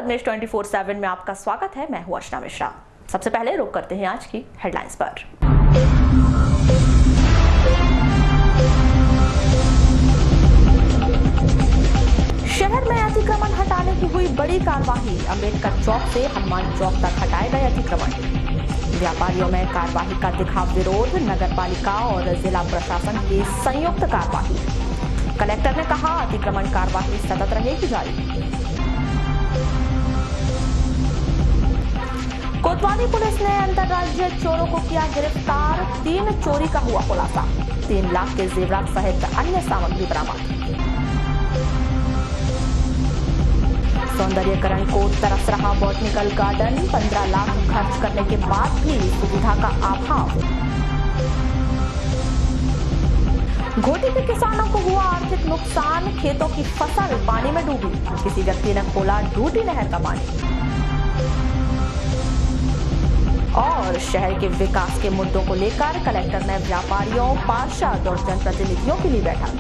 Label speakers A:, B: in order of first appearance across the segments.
A: पद्मेश 24/7 में आपका स्वागत है। मैं हूं अर्चना मिश्रा। सबसे पहले रुक करते हैं आज की हेडलाइंस पर। शहर में अतिक्रमण हटाने की हुई बड़ी कार्यवाही। अंबेडकर चौक से हनुमान चौक तक हटाए गए अतिक्रमण। व्यापारियों में कार्यवाही का दिखा विरोध। नगर पालिका और जिला प्रशासन की संयुक्त कार्यवाही। कलेक्टर ने कहा अतिक्रमण कार्यवाही सतत रहेगी जारी। कोतवाली पुलिस ने अंतर्राज्यीय चोरों को किया गिरफ्तार। 3 चोरी का हुआ खुलासा। 3 लाख के जेवरात सहित अन्य सामग्री बरामद। सौंदर्यीकरण को तरस रहा बॉटनिकल गार्डन। 15 लाख खर्च करने के बाद भी सुविधा का अभाव। घोटी के किसानों को हुआ आर्थिक नुकसान। खेतों की फसल पानी में डूबी। किसी व्यक्ति ने खोला डूडी नहर का पानी। और शहर के विकास के मुद्दों को लेकर कलेक्टर ने व्यापारियों, पार्षद और जनप्रतिनिधियों के लिए बैठक।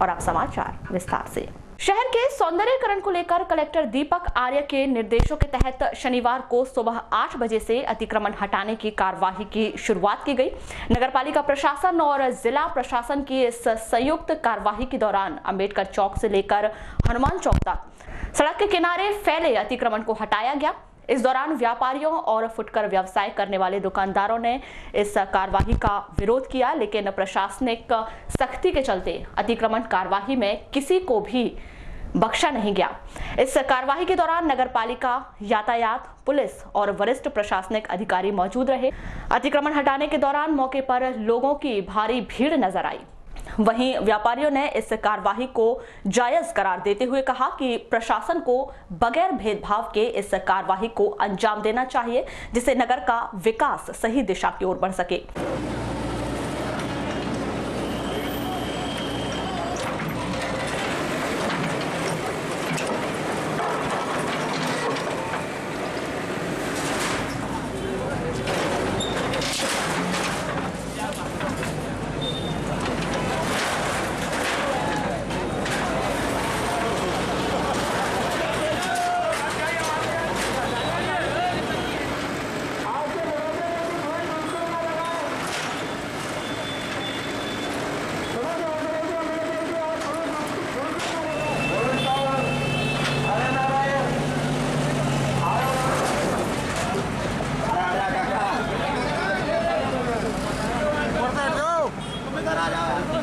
A: और अब समाचार विस्तार से। शहर के सौंदर्यीकरण को लेकर कलेक्टर दीपक आर्य के निर्देशों के तहत शनिवार को सुबह 8 बजे से अतिक्रमण हटाने की कार्यवाही की शुरुआत की गई। नगरपालिका प्रशासन और जिला प्रशासन की इस संयुक्त कार्यवाही के दौरान अंबेडकर चौक से लेकर हनुमान चौक तक सड़क के किनारे फैले अतिक्रमण को हटाया गया। इस दौरान व्यापारियों और फुटकर व्यवसाय करने वाले दुकानदारों ने इस कार्यवाही का विरोध किया, लेकिन प्रशासनिक सख्ती के चलते अतिक्रमण कार्यवाही में किसी को भी बख्शा नहीं गया। इस कार्यवाही के दौरान नगरपालिका, यातायात, पुलिस और वरिष्ठ प्रशासनिक अधिकारी मौजूद रहे। अतिक्रमण हटाने के दौरान मौके पर लोगों की भारी भीड़ नजर आई। वहीं व्यापारियों ने इस कार्यवाही को जायज करार देते हुए कहा कि प्रशासन को बगैर भेदभाव के इस कार्यवाही को अंजाम देना चाहिए, जिससे नगर का विकास सही दिशा की ओर बढ़ सके।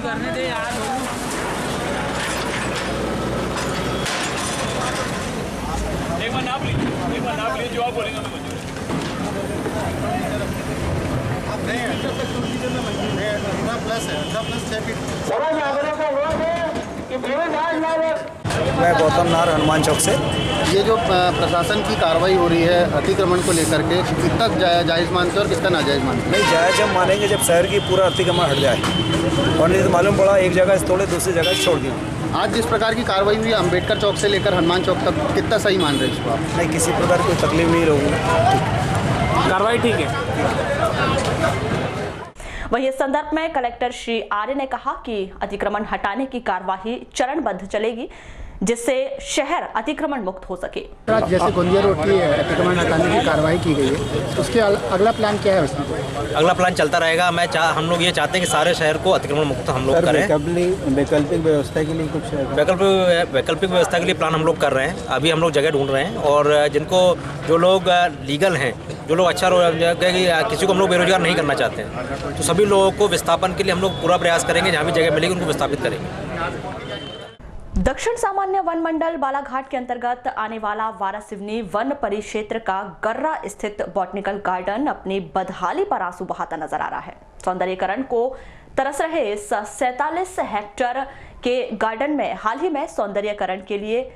B: करने दे यार। एक बार नाप लीजिए जो आप बोलेंगे
C: मैं गौतम नार हनुमान चौक से।
D: ये जो प्रशासन की कार्रवाई हो रही है अतिक्रमण को लेकर के, कितना जायज़ मानते हो और कितना नाजायज़ मानते हो?
C: नहीं, जायज़ हम मानेंगे जब शहर की पूरा अतिक्रमण हट जाए, और नहीं तो मालूम पड़ा एक जगह से तोड़े दूसरी जगह से छोड़ दिया।
D: आज जिस प्रकार की कार्रवाई हुई अंबेडकर चौक से लेकर हनुमान चौक तक, कितना सही मान रहे हैं इसको आप?
C: नहीं, किसी प्रकार की तकलीफ नहीं होगी,
B: कार्रवाई ठीक है।
A: वहीं इस संदर्भ में कलेक्टर श्री आर्य ने कहा कि अतिक्रमण हटाने की कार्यवाही चरणबद्ध चलेगी, जिससे शहर अतिक्रमण मुक्त हो सके।
E: जैसे गोंदिया रोड की अतिक्रमण हटाने की कार्रवाई की गई है, उसके अगला प्लान क्या है उसमें?
F: अगला प्लान चलता रहेगा। हम लोग ये चाहते हैं कि सारे शहर को अतिक्रमण मुक्त हम लोग करें।
E: वैकल्पिक व्यवस्था के लिए कुछ
F: वैकल्पिक व्यवस्था के लिए प्लान हम लोग कर रहे हैं। अभी हम लोग जगह ढूंढ रहे हैं, और जिनको जो लोग लीगल हैं, जो लोग अच्छा किसी को हम लोग बेरोजगार नहीं करना चाहते हैं, तो सभी लोगों को विस्थापन के लिए हम लोग पूरा प्रयास करेंगे। जहाँ भी जगह मिलेगी उनको विस्थापित करेंगे।
A: दक्षिण सामान्य वन मंडल बालाघाट के अंतर्गत आने वाला वारासिवनी वन परिक्षेत्र का गर्रा स्थित बॉटनिकल गार्डन अपनी बदहाली पर आंसू बहाता नजर आ रहा है। सौंदर्यीकरण को तरस रहे इस 47 हेक्टेयर के गार्डन में हाल ही में सौंदर्यीकरण के लिए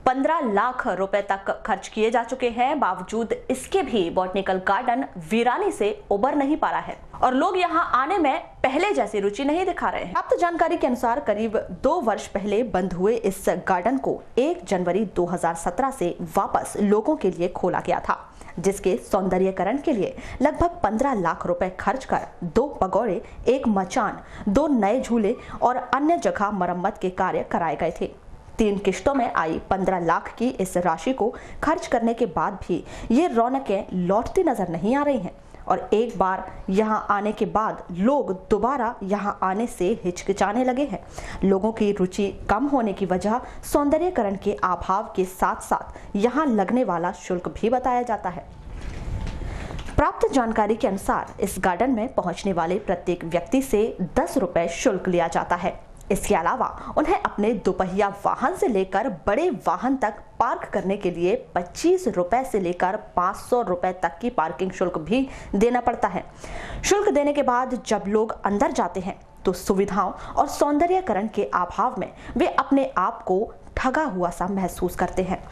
A: 15 लाख रुपए तक खर्च किए जा चुके हैं। बावजूद इसके भी बॉटनिकल गार्डन वीरानी से उबर नहीं पा रहा है और लोग यहां आने में पहले जैसी रुचि नहीं दिखा रहे हैं। प्राप्त जानकारी के अनुसार करीब 2 वर्ष पहले बंद हुए इस गार्डन को 1 जनवरी 2017 से वापस लोगों के लिए खोला गया था, जिसके सौंदर्यीकरण के लिए लगभग 15 लाख रुपए खर्च कर 2 पगोड़े, 1 मचान, 2 नए झूले और अन्य जगह मरम्मत के कार्य कराए गए थे। 3 किश्तों में आई 15 लाख की इस राशि को खर्च करने के बाद भी ये रौनकें लौटती नजर नहीं आ रही हैं और एक बार यहां आने के बाद लोग दोबारा यहां आने से हिचकिचाने लगे हैं। लोगों की रुचि कम होने की वजह सौंदर्यीकरण के अभाव के साथ साथ यहां लगने वाला शुल्क भी बताया जाता है। प्राप्त जानकारी के अनुसार इस गार्डन में पहुंचने वाले प्रत्येक व्यक्ति से 10 रुपए शुल्क लिया जाता है। इसके अलावा उन्हें अपने दोपहिया वाहन से लेकर बड़े वाहन तक पार्क करने के लिए 25 रुपए से लेकर 500 रुपए तक की पार्किंग शुल्क भी देना पड़ता है। शुल्क देने के बाद जब लोग अंदर जाते हैं तो सुविधाओं और सौंदर्यीकरण के अभाव में वे अपने आप को ठगा हुआ सा महसूस करते हैं।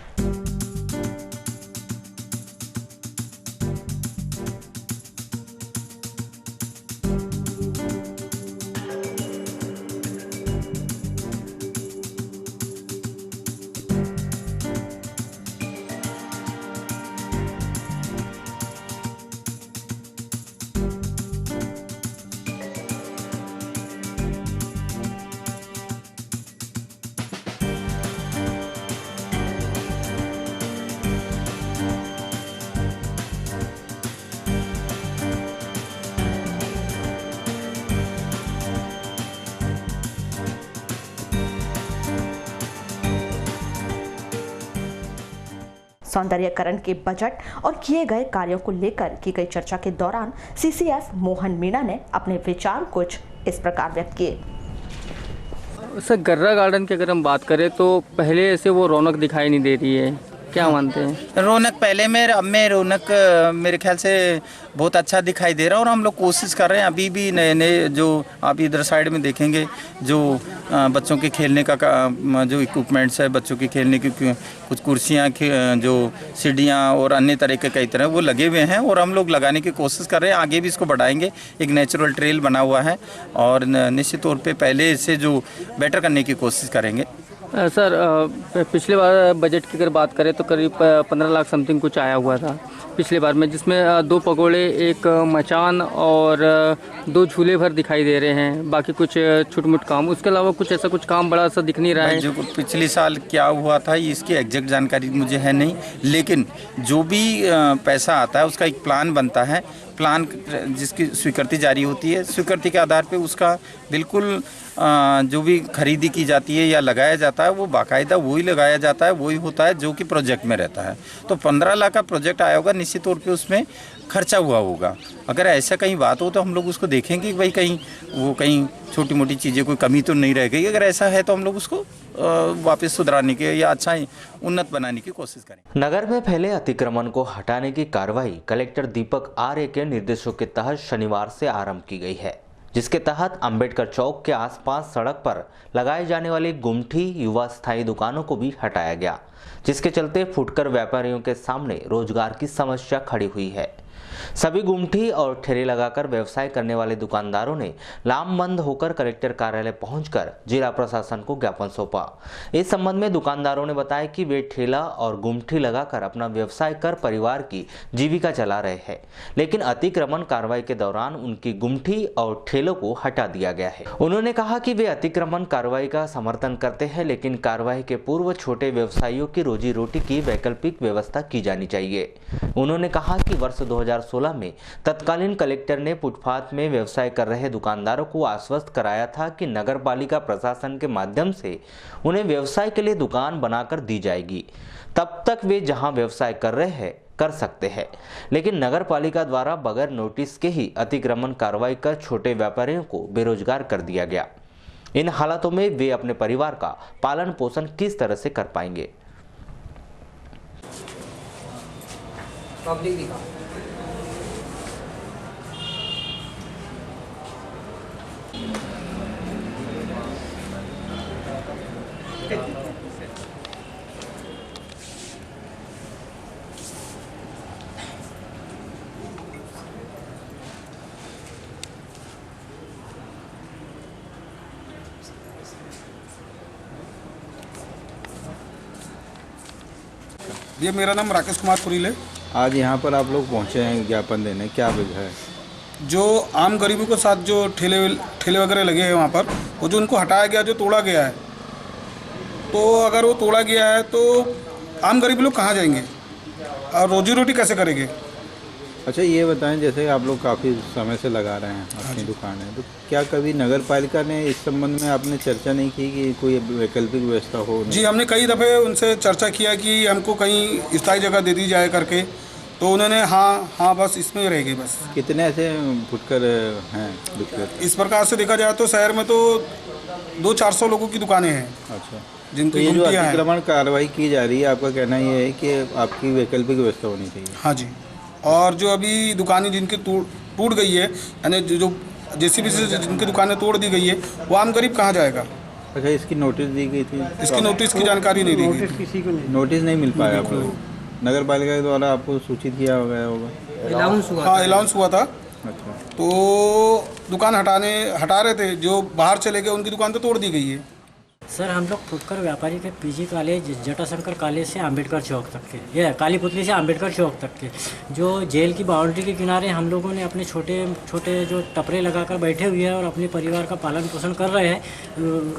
A: सौंदर्यीकरण के बजट और किए गए कार्यों को लेकर की गई चर्चा के दौरान सीसीएस मोहन मीणा ने अपने विचार कुछ इस प्रकार व्यक्त किए।
G: सर, गर्रा गार्डन की अगर हम बात करें तो पहले ऐसे वो रौनक दिखाई नहीं दे रही है, क्या मानते हैं?
H: रौनक पहले में अब में रौनक मेरे ख्याल से बहुत अच्छा दिखाई दे रहा है और हम लोग कोशिश कर रहे हैं अभी भी नए नए जो आप इधर साइड में देखेंगे जो बच्चों के खेलने का जो इक्विपमेंट्स है, बच्चों के खेलने की कुछ कुर्सियाँ जो सीढ़ियाँ और अन्य तरह के कई तरह वो लगे हुए हैं और हम लोग लगाने की कोशिश कर रहे हैं। आगे भी इसको बढ़ाएंगे। एक नेचुरल ट्रेल बना हुआ है और निश्चित तौर पर पहले से जो बेटर करने की कोशिश करेंगे।
G: सर, पिछले बार बजट की अगर बात करें तो करीब 15 लाख समथिंग कुछ आया हुआ था पिछले बार में, जिसमें 2 पकौड़े, एक मचान और 2 झूले भर दिखाई दे रहे हैं, बाकी कुछ छोट-मोट काम। उसके अलावा कुछ ऐसा कुछ काम बड़ा सा दिख नहीं रहा है।
H: जो पिछले साल क्या हुआ था इसकी एग्जैक्ट जानकारी मुझे है नहीं, लेकिन जो भी पैसा आता है उसका एक प्लान बनता है। प्लान जिसकी स्वीकृति जारी होती है, स्वीकृति के आधार पे उसका बिल्कुल जो भी खरीदी की जाती है या लगाया जाता है वो बाकायदा वही लगाया जाता है, वही होता है जो कि प्रोजेक्ट में रहता है। तो 15 लाख का प्रोजेक्ट आया होगा, निश्चित तौर पे उसमें खर्चा हुआ होगा। अगर ऐसा कहीं बात हो तो हम लोग उसको देखेंगे कि भाई कहीं छोटी मोटी चीज़ें कोई कमी तो नहीं रह गई। अगर ऐसा है तो हम लोग उसको वापस सुधराने के या अच्छा उन्नत बनाने की कोशिश करें।
I: नगर में फैले अतिक्रमण को हटाने की कार्रवाई कलेक्टर दीपक आर्य के निर्देशों के तहत शनिवार से आरंभ की गई है, जिसके तहत अंबेडकर चौक के आसपास सड़क पर लगाए जाने वाली गुमठी युवा स्थायी दुकानों को भी हटाया गया, जिसके चलते फुटकर व्यापारियों के सामने रोजगार की समस्या खड़ी हुई है। सभी गुमठी और ठेले लगाकर व्यवसाय करने वाले दुकानदारों ने लामबंद होकर कलेक्टर कार्यालय पहुंचकर जिला प्रशासन को ज्ञापन सौंपा। इस संबंध में दुकानदारों ने बताया कि वे ठेला और गुमठी लगाकर अपना व्यवसाय कर परिवार की जीविका चला रहे हैं, लेकिन अतिक्रमण कार्रवाई के दौरान उनकी गुमठी और ठेलों को हटा दिया गया है। उन्होंने कहा कि वे अतिक्रमण कार्रवाई का समर्थन करते हैं, लेकिन कार्रवाई के पूर्व छोटे व्यवसायियों की रोजी रोटी की वैकल्पिक व्यवस्था की जानी चाहिए। उन्होंने कहा कि वर्ष 2016 में तत्कालीन कलेक्टर ने फुटपाथ में व्यवसाय कर रहे दुकानदारों को आश्वस्त कराया था कि नगर पालिका प्रशासन के माध्यम से उन्हें व्यवसाय के लिए दुकान बनाकर दी जाएगी, तब तक वे जहां व्यवसाय कर रहे हैं कर सकते हैं। लेकिन नगर पालिका द्वारा बगैर नोटिस के ही अतिक्रमण कार्रवाई कर छोटे व्यापारियों को बेरोजगार कर दिया गया। इन हालातों में वे अपने परिवार का पालन पोषण किस तरह से कर पाएंगे?
J: ये मेरा नाम राकेश कुमार कुरील है।
K: आज यहाँ पर आप लोग पहुँचे हैं ज्ञापन देने, क्या वजह है?
J: जो आम गरीबों के साथ जो ठेले वगैरह लगे हैं वहाँ पर, वो जो उनको हटाया गया, जो तोड़ा गया है, तो अगर वो तोड़ा गया है तो आम गरीब लोग कहाँ जाएंगे और रोजी रोटी कैसे करेंगे।
K: अच्छा ये बताएं, जैसे आप लोग काफ़ी समय से लगा रहे हैं अपनी दुकानें, तो क्या कभी नगर पालिका ने इस संबंध में आपने चर्चा नहीं की कि कोई वैकल्पिक व्यवस्था हो?
J: जी, हमने कई दफ़े उनसे चर्चा किया कि हमको कहीं स्थायी जगह दे दी जाए करके, तो उन्होंने हाँ बस इसमें रहेगी बस।
K: कितने ऐसे फुटकर हैं विक्रेता?
J: इस प्रकार से देखा जाए तो शहर में तो 200-400 लोगों की दुकानें हैं।
K: अच्छा,
J: जिनको
K: तो ये जो अतिक्रमण कार्रवाई की जा रही है, आपका कहना ये है कि आपकी वैकल्पिक व्यवस्था होनी चाहिए?
J: हाँ जी, और जो अभी दुकानें जिनकी टूट गई है, यानी जो जेसीबी से जिनकी दुकानें तोड़ दी गई है, वो आम गरीब कहाँ जाएगा।
K: अच्छा, इसकी नोटिस दी गई थी?
J: इसकी नोटिस की जानकारी नहीं दी गई।
K: नोटिस नहीं मिल पाया आप लोग? नगर पालिका के द्वारा आपको सूचित किया गया होगा?
J: हाँ, अलाउंस हुआ था।
K: अच्छा,
J: तो दुकान हटा रहे थे, जो बाहर चले गए उनकी दुकान तो तोड़ दी गई है।
L: सर हम लोग फुटकर व्यापारी के पीजी कॉलेज, जटाशंकर कॉलेज से अंबेडकर चौक तक के, ये काली पुतली से अंबेडकर चौक तक के, जो जेल की बाउंड्री के किनारे हम लोगों ने अपने छोटे छोटे जो टपरे लगाकर बैठे हुए हैं और अपने परिवार का पालन पोषण कर रहे हैं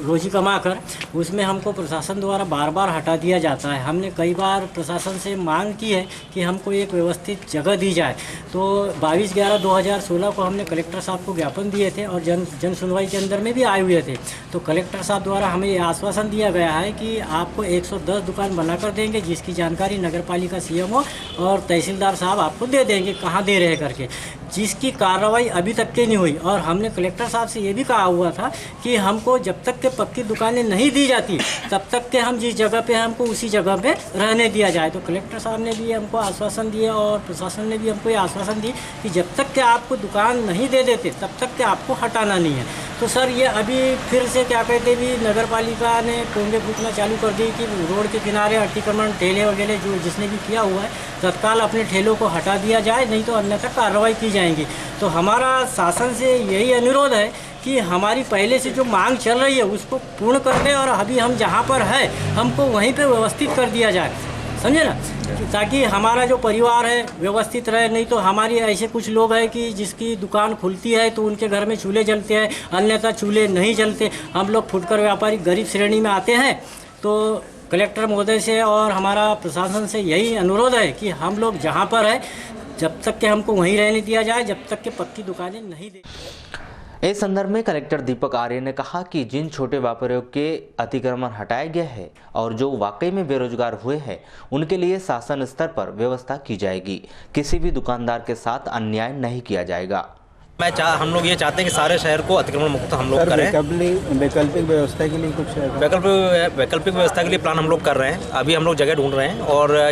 L: रोजी कमा कर, उसमें हमको प्रशासन द्वारा बार बार हटा दिया जाता है। हमने कई बार प्रशासन से मांग की है कि हमको एक व्यवस्थित जगह दी जाए। तो 22/11/2016 को हमने कलेक्टर साहब को ज्ञापन दिए थे और जन सुनवाई के अंदर में भी आए हुए थे। तो कलेक्टर साहब द्वारा हमें आश्वासन दिया गया है कि आपको 110 दुकान बनाकर देंगे, जिसकी जानकारी नगर पालिका सीएमओ और तहसीलदार साहब आपको दे देंगे कहाँ दे रहे करके, जिसकी कार्रवाई अभी तक के नहीं हुई। और हमने कलेक्टर साहब से ये भी कहा हुआ था कि हमको जब तक के पक्की दुकानें नहीं दी जाती तब तक के हम जिस जगह पे हैं हमको उसी जगह पे रहने दिया जाए। तो कलेक्टर साहब ने भी हमको आश्वासन दिया और प्रशासन ने भी हमको ये आश्वासन दी कि जब तक के आपको दुकान नहीं दे देते तब तक के आपको हटाना नहीं है। तो सर ये अभी फिर से क्या कहते भी नगर पालिका ने पोंगे फूकना चालू कर दी कि रोड के किनारे अतिक्रमण ठेले वगैरह जो जिसने भी किया हुआ है तत्काल अपने ठेलों को हटा दिया जाए, नहीं तो अन्यथा कार्रवाई की जाएंगी। तो हमारा शासन से यही अनुरोध है कि हमारी पहले से जो मांग चल रही है उसको पूर्ण कर दें और अभी हम जहाँ पर है हमको वहीं पे व्यवस्थित कर दिया जाए, समझे ना, ताकि हमारा जो परिवार है व्यवस्थित रहे। नहीं तो हमारी ऐसे कुछ लोग हैं कि जिसकी दुकान खुलती है तो उनके घर में चूल्हे जलते हैं, अन्यथा चूल्हे नहीं जलते। हम लोग फुटकर व्यापारी गरीब श्रेणी में आते हैं। तो कलेक्टर महोदय से और हमारा प्रशासन से यही अनुरोध है कि हम लोग जहाँ पर है जब तक के हमको वहीं रहने दिया जाए, जब तक के पक्की दुकानें नहीं दे।
I: इस संदर्भ में कलेक्टर दीपक आर्य ने कहा कि जिन छोटे व्यापारियों के अतिक्रमण हटाया गया है और जो वाकई में बेरोजगार हुए हैं उनके लिए शासन स्तर पर व्यवस्था की जाएगी। किसी भी दुकानदार के साथ अन्याय नहीं किया जाएगा।
F: हम लोग ये चाहते हैं कि सारे शहर को अतिक्रमण मुक्त हम लोग करें।
K: वैकल्पिक व्यवस्था के लिए कुछ
F: वैकल्पिक व्यवस्था के लिए प्लान हम लोग कर रहे हैं। अभी हम लोग जगह ढूंढ रहे हैं और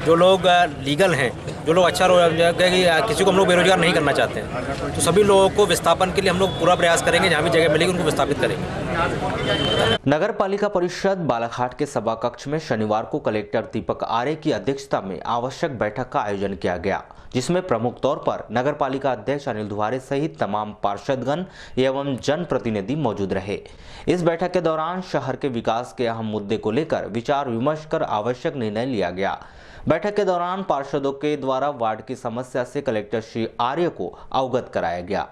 F: जो लोग लीगल हैं, जो लोग किसी को हम लोग बेरोजगार नहीं करना चाहते हैं, तो सभी लोगों को विस्थापन के लिए हम लोग पूरा प्रयास करेंगे। जहाँ भी जगह मिलेगी उनको विस्थापित करेंगे।
I: नगर पालिका परिषद बालाघाट के सभा कक्ष में शनिवार को कलेक्टर दीपक आर्य की अध्यक्षता में आवश्यक बैठक का आयोजन किया गया, जिसमें प्रमुख तौर पर नगर पालिका अध्यक्ष अनिल दुहारे सहित तमाम पार्षदगण एवं जनप्रतिनिधि मौजूद रहे। इस बैठक के दौरान शहर के विकास के अहम मुद्दे को लेकर विचार विमर्श कर आवश्यक निर्णय लिया गया। बैठक के दौरान पार्षदों के द्वारा वार्ड की समस्या से कलेक्टर श्री आर्य को अवगत कराया गया।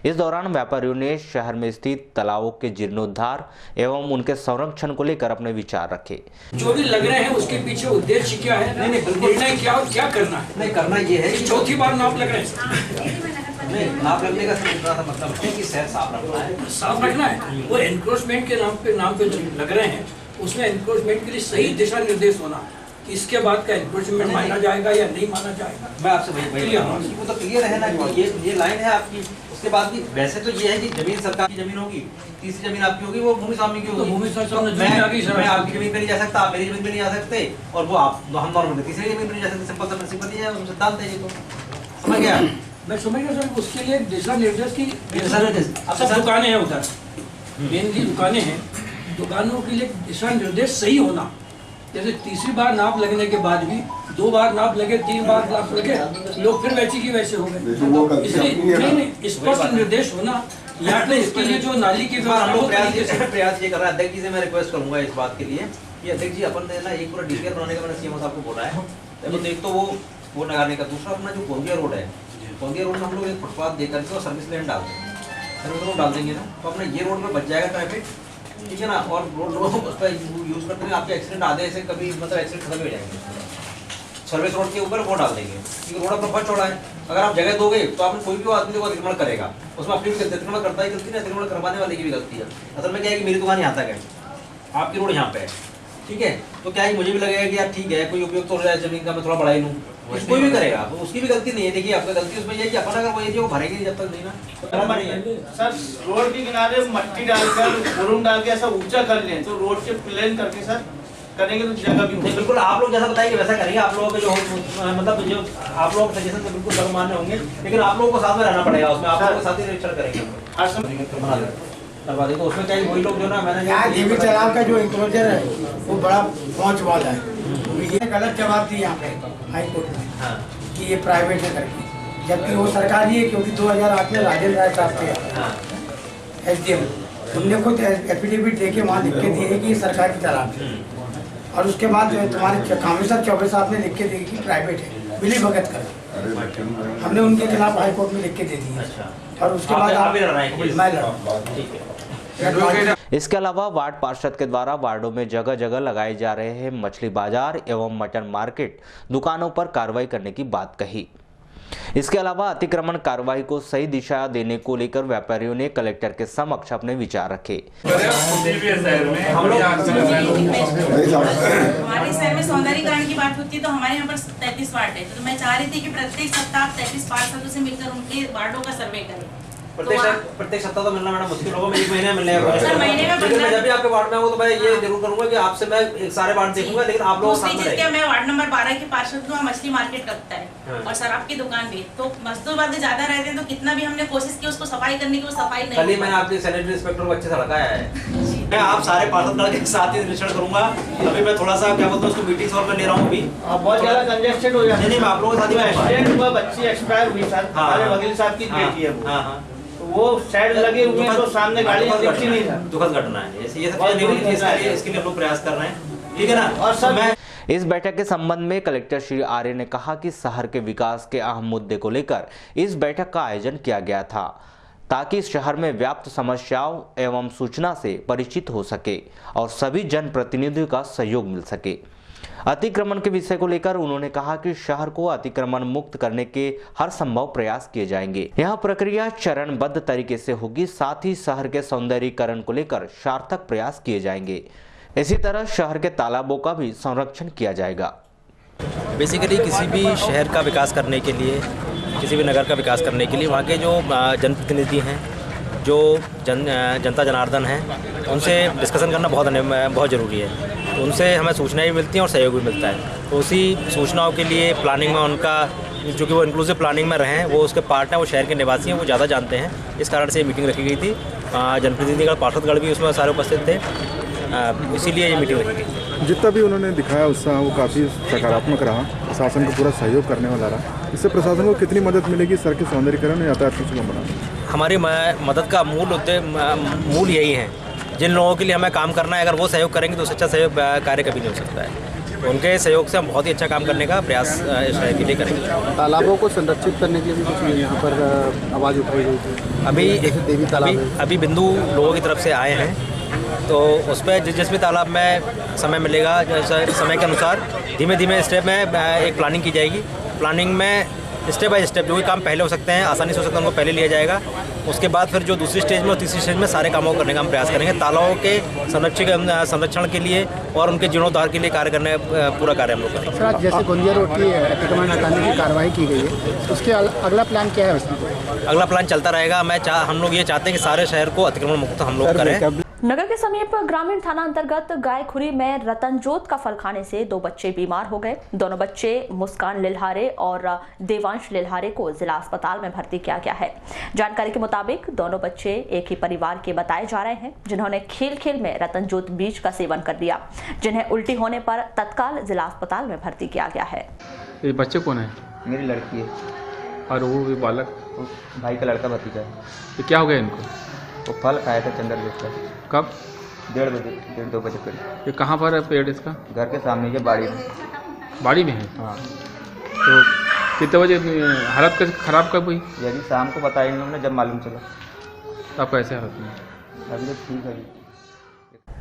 I: इस दौरान व्यापारियों ने शहर में स्थित तालाबों के जीर्णोद्धार एवं उनके संरक्षण को लेकर अपने विचार रखे।
M: जो भी लग रहे हैं उसके पीछे उद्देश्य क्या है, निर्णय क्या और क्या करना है। नहीं करना ये है कि चौथी बार नाप लग रहे हैं। नाप लगने का मतलब है कि शहर साफ रखना है, साफ रखना है। वो एनक्रोचमेंट के नाम पे लग रहे हैं, उसमें एनक्रोचमेंट के लिए सही दिशा निर्देश होना है। इसके बाद का एनक्रोचमेंट माना जाएगा या नहीं माना जाएगा। मैं आपसे वही वो तो क्लियर है ना कि ये लाइन है आपकी। उसके बाद भी वैसे तो ये है कि जमीन सरकार की जमीन होगी, तीसरी जमीन आपकी होगी, वो भूमि स्वामी की होगी। तो भूमि स्वामी मैं आपकी जमीन पे नहीं जा सकता, आप मेरी जमीन पे नहीं जा सकते, और वो आप हम नॉर्मल तीसरी जमीन पे नहीं जा सकते। सिंपल सा प्रिंसिपल ही है, सिद्धांत है ये। तो समझ गया? मैं समझ गया सर। उसके लिए दिशा निर्देश की सब दुकानें हैं उधर, मेनली दुकानें हैं, दुकानों के लिए दिशा निर्देश सही होना। जैसे तीसरी बार नाप लगने के बाद भी 2 बार नाप लगे, 3 बार नाप लगे, लोग फिर वैसे की वैसे हो गए। इसलिए स्पष्ट निर्देश होना, या तो इसके लिए जो नाली की प्रयास ये कर रहा है। अध्यक्ष जी से मैं रिक्वेस्ट करूंगा इस बात के लिए कि अध्यक्ष जी अपन ने ना एक पूरा डीपीआर बनाने का मैंने सीएमओ साहब को बोला है। तो एक तो वो लगाने का, दूसरा अपना जो गोंदिया रोड है, गोंदिया रोड में हम लोग एक फुटपाथ दे करके और सर्विस लेन डालते हैं। सर्विस रोड डाल देंगे ना तो अपना ये रोड में बच जाएगा ट्रैफिक,
F: ठीक है ना, और लोग उस पर यूज़ करते हैं, आपके एक्सीडेंट आधे से कभी मतलब एक्सीडेंट खत्म हो जाएंगे। सर्विस रोड के ऊपर वो डाल देंगे क्योंकि रोड अपना बहुत चौड़ा है, अगर आप जगह दोगे तो आप कोई भी आदमी को अतिक्रमण करेगा, उसमें अपनी भी अतिक्रमण करता ही गलती नहीं, अतिक्रमण करवाने वाले की भी गलती है। असल में क्या है कि मेरी दुकान यहाँ तक है, आपकी रोड यहाँ पे है, ठीक है, तो क्या है मुझे भी लगेगा कि यार ठीक है कोई उपयोग तो हो जाए जमीन का, मैं थोड़ा बढ़ाई लूँ, कोई भी करेगा तो उसकी भी गलती नहीं है। देखिए आपका गलती उसमें ये है कि अपन अगर वो एरिया वो भरेगी जब तक नहीं ना तो नहीं है।
N: सर रोड के किनारे मट्टी डालकर मुरुम डाल के ऐसा ऊंचा कर लें तो रोड से प्लेन करके सर करेंगे तो जगह भी
F: नहीं, बिल्कुल आप लोग जैसा बताएंगे वैसा करेंगे। आप लोगों के जो मतलब जो आप लोगों के सजेशन तो बिल्कुल सर्वमान्य होंगे, लेकिन आप लोगों को साथ में रहना पड़ेगा, उसमें आप लोगों के साथ ही निरीक्षण करेंगे करवा दें। तो उसमें क्या वही लोग जो ना मैंने
O: यहाँ देवी तालाब का जो इंक्लोजर है वो बड़ा पहुँच वाला है, ये गलत जवाब दी यहाँ पे हाई कोर्ट में कि ये प्राइवेट है करके, जबकि वो सरकारी है, क्योंकि 2008 में राजेंद्र राय साहब थे SDM, तुमने खुद एफिडेविट दे के वहाँ लिख के दिए कि ये सरकारी तालाब है, और उसके बाद तुम्हारे कमिश्नर चौबे साहब ने लिख के दिए कि प्राइवेट है, बिली भगत कर, हमने उनके खिलाफ हाई कोर्ट में लिख के दे दिए, और उसके बाद
I: इसके अलावा वार्ड पार्षद के द्वारा वार्डों में जगह जगह लगाए जा रहे हैं मछली बाजार एवं मटन मार्केट दुकानों पर कार्रवाई करने की बात कही। इसके अलावा अतिक्रमण कार्रवाई को सही दिशा देने को लेकर व्यापारियों ने कलेक्टर के समक्ष अपने विचार रखे।
P: हमारे शहर में सौंदर्यीकरण की बात होती है तो हमारे यहाँ पर 33 वार्ड है, तो मैं चाह रही थी कि प्रत्येक सप्ताह 33 पार्षदों से मिलकर उनके वार्डों का सर्वे करें।
F: प्रत्येक सप्ताह तो मिलना मैडम मुश्किल होगा, मैं 1 महीने मिलने लेकिन मैं जब भी आपके वार्ड में आऊँ तो मैं ये जरूर करूंगा कि आपसे मैं सारे वार्ड देखूंगा, लेकिन आप लोग साथ में रहेंगे।
P: मैं वार्ड नंबर 12 के पार्षद हूँ, मछली मार्केट लगता है और शराब की दुकान भी, तो मजदूर वर्ग ज्यादा रहते हैं, तो कितना भी हमने कोशिश की उसको सफाई करने की, वो सफाई नहीं।
F: कल ही मैंने आपके सैनिटरी इंस्पेक्टर को अच्छे से लगाया है। मैं आप सारे पार्षद के साथ ही निरीक्षण करूंगा। अभी मैं थोड़ा सा क्या बोलते हैं उसको मीटिंग्स और मैं ले रहा हूँ, अभी
N: बहुत ज्यादा कंजेस्टेड हो जाता है।
F: नहीं मैं आप लोगों के साथ ही
N: बच्ची एक्सपायर हुई सर, हमारे वकील साहब की बेटी है वो साइड लगे हुए हैं तो सामने गाड़ी दिखती नहीं था।
F: दुखद घटना है ये सब चीजें, इसके लिए हम लोग प्रयास कर रहे हैं, ठीक है ना। और सब मैं
I: इस बैठक के संबंध में कलेक्टर श्री आर्य ने कहा कि शहर के विकास के अहम मुद्दे को लेकर इस बैठक का आयोजन किया गया था ताकि शहर में व्याप्त समस्याओं एवं सूचना से परिचित हो सके और सभी जनप्रतिनिधियों का सहयोग मिल सके। अतिक्रमण के विषय को लेकर उन्होंने कहा कि शहर को अतिक्रमण मुक्त करने के हर संभव प्रयास किए जाएंगे। यह प्रक्रिया चरणबद्ध तरीके से होगी, साथ ही शहर के सौंदर्यीकरण को लेकर सार्थक प्रयास किए जाएंगे। इसी तरह शहर के तालाबों का भी संरक्षण किया जाएगा।
F: बेसिकली किसी भी शहर का विकास करने के लिए, किसी भी नगर का विकास करने के लिए वहाँ के जो जनप्रतिनिधि हैं, जो जनता जनार्दन हैं, उनसे डिस्कशन करना बहुत ज़रूरी है। तो उनसे हमें सूचनाएं भी मिलती हैं और सहयोग भी मिलता है। तो उसी सूचनाओं के लिए प्लानिंग में उनका, जो कि वो इंक्लूसिव प्लानिंग में रहें, वो उसके पार्ट हैं, वो शहर के निवासी हैं, वो ज़्यादा जानते हैं। इस कारण से ये मीटिंग रखी गई थी। जनप्रतिनिधिगण, पार्षदगण भी उसमें सारे उपस्थित थे, इसीलिए ये मीटिंग रखी गई।
Q: जितना भी उन्होंने दिखाया उत्साह वो काफ़ी सकारात्मक रहा, प्रशासन को पूरा सहयोग करने वाला रहा। इससे प्रशासन को कितनी मदद मिलेगी सड़क के सौंदर्यीकरण में, यातायात की सुगम बनाने?
F: हमारी मदद का मूल यही है, जिन लोगों के लिए हमें काम करना है, अगर वो सहयोग करेंगे तो उससे अच्छा सहयोग कार्य कभी नहीं हो सकता है। तो उनके सहयोग से हम बहुत ही अच्छा काम करने का प्रयास इस शहर के लिए करेंगे।
D: तालाबों को संरक्षित करने के लिए भी कुछ यहाँ पर आवाज़ उठाई गई थी।
F: अभी बिंदु लोगों की तरफ से आए हैं, तो उस पर जिस भी तालाब में समय मिलेगा, जैसे समय के अनुसार धीमे धीमे स्टेप में एक प्लानिंग की जाएगी। प्लानिंग में स्टेप बाय स्टेप जो भी काम पहले हो सकते हैं, आसानी से हो सकता है, उनको पहले लिया जाएगा। उसके बाद फिर जो दूसरी स्टेज में और तीसरी स्टेज में सारे कामों को करने का हम प्रयास करेंगे। तालाबों के संरक्षण के लिए और उनके जीर्णोद्धार के लिए कार्य करने पूरा कार्य हम लोग करेंगे।
E: सर, जैसे गोंदिया रोड की अतिक्रमण हटाने की कार्रवाई की गई है, उसके अगला प्लान क्या है उसमें?
F: अगला प्लान चलता रहेगा। हम लोग ये चाहते हैं कि सारे शहर को अतिक्रमण मुक्त हम लोग करें।
A: नगर के समीप ग्रामीण थाना अंतर्गत गायखुरी में रतनजोत का फल खाने से 2 बच्चे बीमार हो गए। दोनों बच्चे मुस्कान लिल्हारे और देवांश लिल्हारे को जिला अस्पताल में भर्ती किया गया है। जानकारी के मुताबिक दोनों बच्चे एक ही परिवार के बताए जा रहे हैं, जिन्होंने खेल खेल में रतनजोत बीज का सेवन कर लिया, जिन्हें उल्टी होने पर तत्काल जिला अस्पताल में भर्ती किया गया है।
G: ये बच्चे कौन है?
R: मेरी लड़की है।
G: और वो बालक?
R: भाई का लड़का भतीजा है।
G: तो क्या हो गया इनको?
R: वो फल खाया था चंदर बेचकर।
G: कब?
R: 1:30-2 बजे करीब।
G: ये कहाँ पर है पेड़ इसका?
R: घर के सामने के बाड़ी में।
G: बाड़ी में है?
R: हाँ।
G: तो कितने बजे हालत कैसे ख़राब कब हुई?
R: यदि शाम को बताया इन लोगों ने, जब मालूम चला।
G: अब कैसे हालत में?
R: अभी तो ठीक है।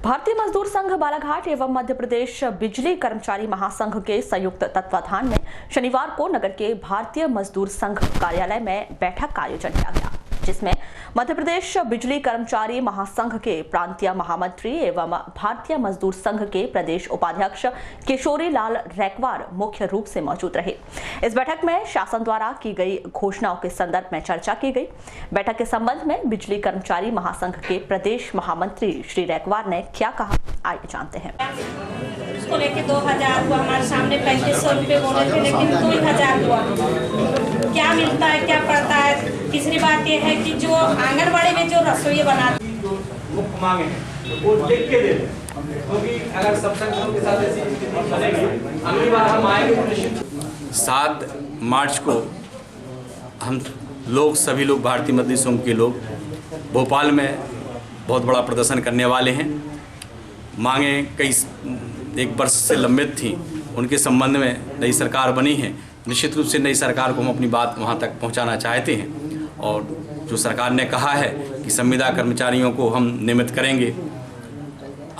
A: भारतीय मजदूर संघ बालाघाट एवं मध्य प्रदेश बिजली कर्मचारी महासंघ के संयुक्त तत्वाधान में शनिवार को नगर के भारतीय मजदूर संघ कार्यालय में बैठक का आयोजन किया गया, जिसमें मध्य प्रदेश बिजली कर्मचारी महासंघ के प्रांतीय महामंत्री एवं भारतीय मजदूर संघ के प्रदेश उपाध्यक्ष किशोरी लाल रैकवार मुख्य रूप से मौजूद रहे। इस बैठक में शासन द्वारा की गई घोषणाओं के संदर्भ में चर्चा की गई। बैठक के संबंध में बिजली कर्मचारी महासंघ के प्रदेश महामंत्री श्री रैकवार ने क्या कहा, आइए जानते हैं।
P: उसको लेके 2000 को हमारे सामने 3500 रुपये बोले थे, लेकिन 2000 हुआ। क्या मिलता है, क्या पड़ता है। तीसरी बात यह है कि जो आंगनबाड़ी में जो रसोई बनाती
B: मुख्य मांगे हैं वो लिख के दे दें, क्योंकि अगर सब संगठनों के साथ ऐसी स्थिति बनेगी, अगली बार हम आएंगे तो निश्चित।
H: 7 मार्च को हम लोग सभी लोग भारतीय मजदूर संघ के लोग भोपाल में बहुत बड़ा प्रदर्शन करने वाले हैं। मांगे कई एक वर्ष से लंबित थी, उनके संबंध में नई सरकार बनी है। निश्चित रूप से नई सरकार को हम अपनी बात वहां तक पहुंचाना चाहते हैं और जो सरकार ने कहा है कि संविदा कर्मचारियों को हम नियमित करेंगे,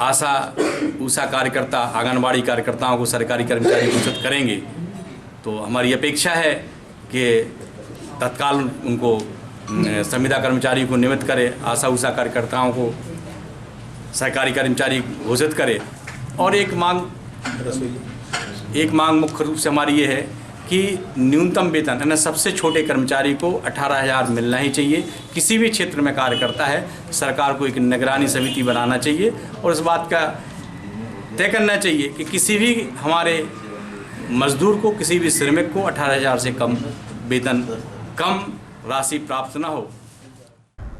H: आशा ऊषा कार्यकर्ता आंगनबाड़ी कार्यकर्ताओं को सरकारी कर्मचारी घोषित करेंगे, तो हमारी अपेक्षा है कि तत्काल उनको संविदा कर्मचारी को नियमित करे, आशा ऊषा कार्यकर्ताओं को सरकारी कर्मचारी घोषित करे। और एक मांग मुख्य रूप से हमारी ये है कि न्यूनतम वेतन यानी सबसे छोटे कर्मचारी को 18,000 मिलना ही चाहिए। किसी भी क्षेत्र में कार्य करता है, सरकार को एक निगरानी समिति बनाना चाहिए और इस बात का तय करना चाहिए कि किसी भी हमारे मजदूर को, किसी भी श्रमिक को 18,000 से कम वेतन, कम राशि प्राप्त न हो।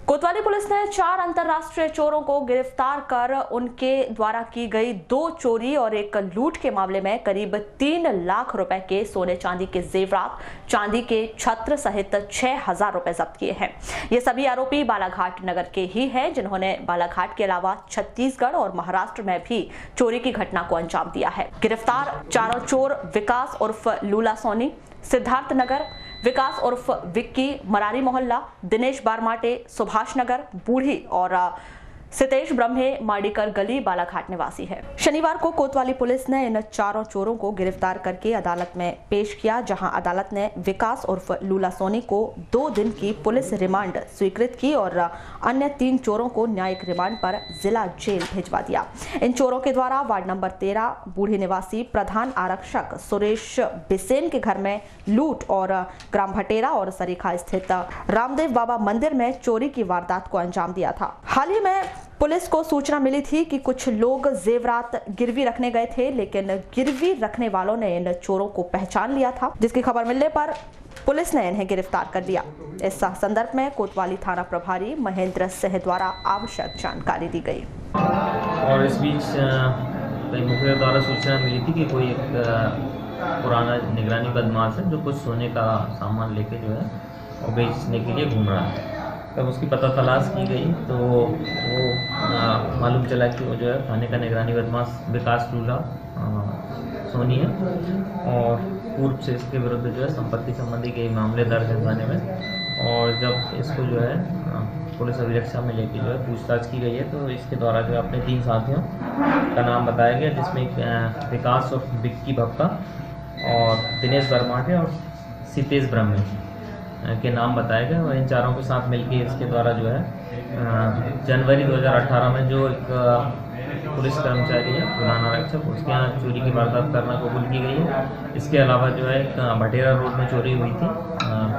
A: कोतवाली पुलिस ने 4 अंतर्राष्ट्रीय चोरों को गिरफ्तार कर उनके द्वारा की गई 2 चोरी और 1 लूट के मामले में करीब 3 लाख रुपए के सोने चांदी के जेवरात, चांदी के छत्र सहित 6,000 रुपए जब्त किए हैं। ये सभी आरोपी बालाघाट नगर के ही हैं, जिन्होंने बालाघाट के अलावा छत्तीसगढ़ और महाराष्ट्र में भी चोरी की घटना को अंजाम दिया है। गिरफ्तार चारों चोर विकास उर्फ लूला सोनी, सिद्धार्थ नगर, विकास उर्फ विक्की, मरारी मोहल्ला, दिनेश बारमाटे, सुभाष नगर, बूढ़ी और सितेश ब्रह्मे मार्डिकर गली बालाघाट निवासी है। शनिवार को कोतवाली पुलिस ने इन चारों चोरों को गिरफ्तार करके अदालत में पेश किया, जहां अदालत ने विकास उर्फ लूला सोनी को 2 दिन की पुलिस रिमांड स्वीकृत की और अन्य 3 चोरों को न्यायिक रिमांड पर जिला जेल भिजवा दिया। इन चोरों के द्वारा वार्ड नंबर 13 बूढ़ी निवासी प्रधान आरक्षक सुरेश बिसेन के घर में लूट और ग्राम भटेरा और सरीखा स्थित रामदेव बाबा मंदिर में चोरी की वारदात को अंजाम दिया था। हाल ही में पुलिस को सूचना मिली थी कि कुछ लोग जेवरात गिरवी रखने गए थे, लेकिन गिरवी रखने वालों ने इन चोरों को पहचान लिया था, जिसकी खबर मिलने पर पुलिस ने इन्हें गिरफ्तार कर लिया। इस संदर्भ में कोतवाली थाना प्रभारी महेंद्र सिंह द्वारा आवश्यक जानकारी दी गई।
S: और इस बीच कई मुखबिर द्वारा सूचना मिली थी कि कोई एक पुराना निगरानी बदमाश है जो कुछ सोने का सामान लेके जो है वो बेचने के लिए घूम रहा है। तब उसकी पता तलाश की गई तो वो मालूम चला कि वो जो है थाने का निगरानी बदमाश विकास लूला सोनी है और पूर्व से इसके विरुद्ध जो है संपत्ति संबंधी कई मामले दर्ज हैं थाने में। और जब इसको जो है पुलिस अभिरक्षा में लेके जो है पूछताछ की गई है तो इसके द्वारा जो अपने 3 साथियों का नाम बताया गया, जिसमें विकास और विक्की भक्का और दिनेश बरमाटे और सितेश ब्रह्मे के नाम बताए गए। और इन चारों के साथ मिलकर इसके द्वारा जो है जनवरी 2018 में जो एक पुलिस कर्मचारी है प्रधान आरक्षक, उसके यहाँ चोरी की वारदात करना कबूल की गई है। इसके अलावा जो है एक भटेरा रोड में चोरी हुई थी,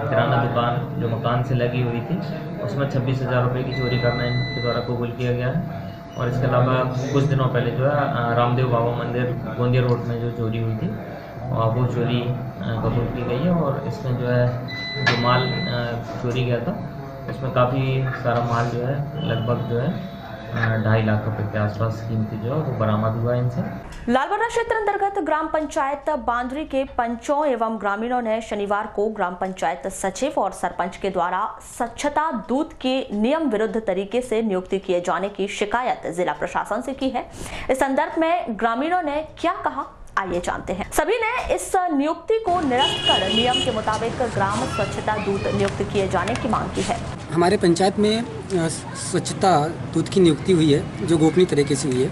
S: किराना दुकान जो मकान से लगी हुई थी, उसमें 26,000 रुपये की चोरी करना इनके द्वारा कबूल किया गया है। और इसके अलावा कुछ दिनों पहले जो है रामदेव बाबा मंदिर गोंदिया रोड में जो चोरी हुई थी वो चोरी कबूल की गई है। और इसमें जो है जो माल चोरी गया था उसमें काफ़ी सारा माल जो है लगभग जो है 2.5 लाख रुपए के आसपास कीमती जो है वो बरामद हुआ इनसे।
A: लालबर्रा क्षेत्र अंतर्गत ग्राम पंचायत बांद्री के पंचों एवं ग्रामीणों ने शनिवार को ग्राम पंचायत सचिव और सरपंच के द्वारा स्वच्छता दूत की नियम विरुद्ध तरीके से नियुक्ति किए जाने की शिकायत जिला प्रशासन से की है। इस संदर्भ में ग्रामीणों ने क्या कहा, आइए जानते हैं। सभी ने इस नियुक्ति को निरस्त कर नियम के मुताबिक ग्राम स्वच्छता दूत नियुक्त किए जाने की मांग की है।
O: हमारे पंचायत में स्वच्छता दूत की नियुक्ति हुई है, जो गोपनीय तरीके से हुई है।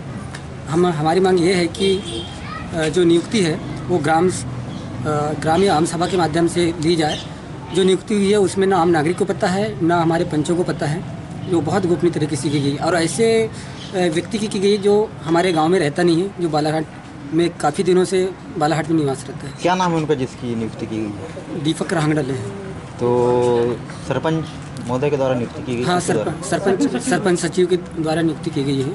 O: हमारी मांग ये है कि जो नियुक्ति है वो ग्रामीण आम सभा के माध्यम से ली जाए। जो नियुक्ति हुई है उसमें ना आम नागरिक को पता है, ना हमारे पंचों को पता है, जो बहुत गोपनीय तरीके से की गई और ऐसे व्यक्ति की गई जो हमारे गांव में रहता नहीं है, जो बालाघाट में काफ़ी दिनों से बालाघाट में निवास रहता है।
T: क्या नाम है उनका जिसकी नियुक्ति की गई है?
O: दीपक रांगड़ल है।
T: तो सरपंच महोदय के द्वारा नियुक्ति की गई?
O: हाँ, सरपंच सचिव के द्वारा नियुक्ति की गई है।